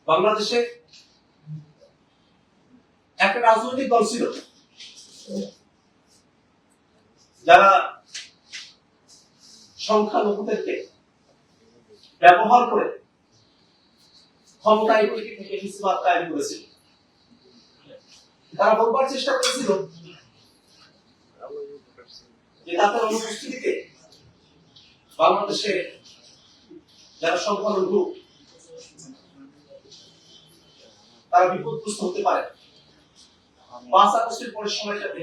বাংলাদেশে একটা রাজনৈতিক দল ছিল যারা সংখ্যালঘুদেরকে ব্যবহার করে ক্ষমতায় থেকে ফিসবাদ কায়েম করেছিল। তারা বলবার চেষ্টা করেছিল যে তাদের অনুপস্থিতিতে বাংলাদেশে যারা সংখ্যালঘু তারা বিপদগ্রস্ত হতে পারে। 5 আগস্টের পরের সময়টাতে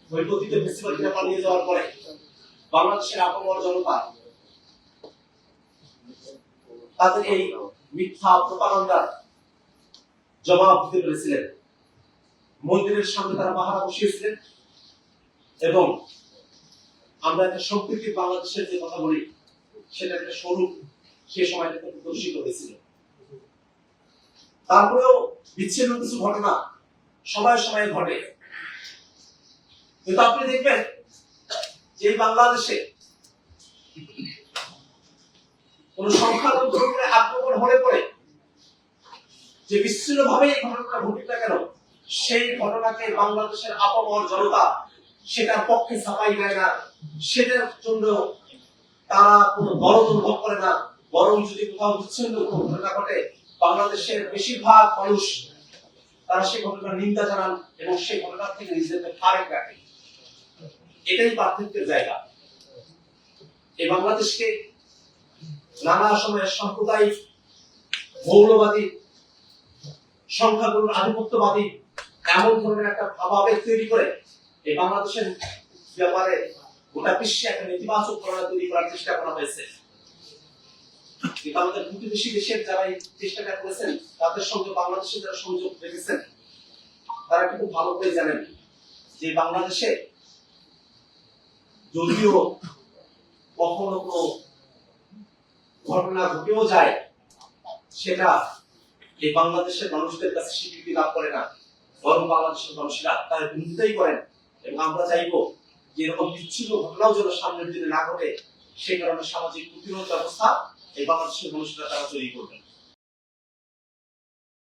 ওই কথিত ফেসিবাদীরা পালিয়ে যাওয়ার পরে বাংলাদেশের আপামর জনতা তাদের এই মিথ্যা প্রপাগান্ডার জবাব দিতে পেরেছিলেন। মন্দিরের সামনে তারা পাহারা বসিয়েছিলেন এবং আমরা একটা সম্প্রীতি বাংলাদেশের যে কথা বলি সেটা একটা স্বরূপ সে সময়টাতে প্রদর্শিত হয়েছিল। তারপরেও বিচ্ছিন্ন কিছু ঘটনা সময়ে সময়ে ঘটে, কিন্তু আপনি দেখবেন যে বাংলাদেশে কোন সংখ্যালঘুদের উপরে আক্রমণ হলে পরে যে বিচ্ছিন্ন ভাবে এই ঘটনা ঘটুক না কেন, সেই ঘটনাকে বাংলাদেশের আপামর জনতা সেটার পক্ষে ছাপাই নেয় না, সেটার জন্য তারা কোনো দরদ অনুভব করে না। বরং যদি কোথাও বিচ্ছিন্ন কোনো ঘটনা ঘটে বাংলাদেশের বেশিরভাগ মানুষ তারা সেই ঘটনার নিন্দা জানান এবং সেই ঘটনা থেকে নিজেদেরকে ফারেক রাখে। এটাই পার্থক্যের জায়গা। এই বাংলাদেশকে নানা সময়ে সাম্প্রদায়িক, মৌলবাদী, সংখ্যাগুরুর আধিপত্যবাদী এমন ধরনের একটা ভাবাবেগ তৈরি করে এই বাংলাদেশের ব্যাপারে গোটা বিশ্বে একটা নেতিবাচক ধারণা তৈরি করার চেষ্টা করা হয়েছে। কিন্তু আমাদের প্রতিবেশী দেশের যারা এই চেষ্টাটা করেছেন তাদের সঙ্গে বাংলাদেশের যারা সংযোগ রেখেছেন তারা কিন্তু ভালো করে জানেন যে বাংলাদেশে যদিও কখনো কোনো ঘটনা ঘটেও যায় সেটা এই বাংলাদেশের মানুষদের কাছে স্বীকৃতি লাভ করে না, বরং বাংলাদেশের মানুষরা তার বিরোধিতাই করেন। এবং আমরা চাইবো যে এরকম বিচ্ছিন্ন ঘটনাও যেন সামনের দিনে না ঘটে, সেই কারণে সামাজিক প্রতিরোধ ব্যবস্থা এই বাংলাদেশের মানুষরা তারা তৈরি করবেন।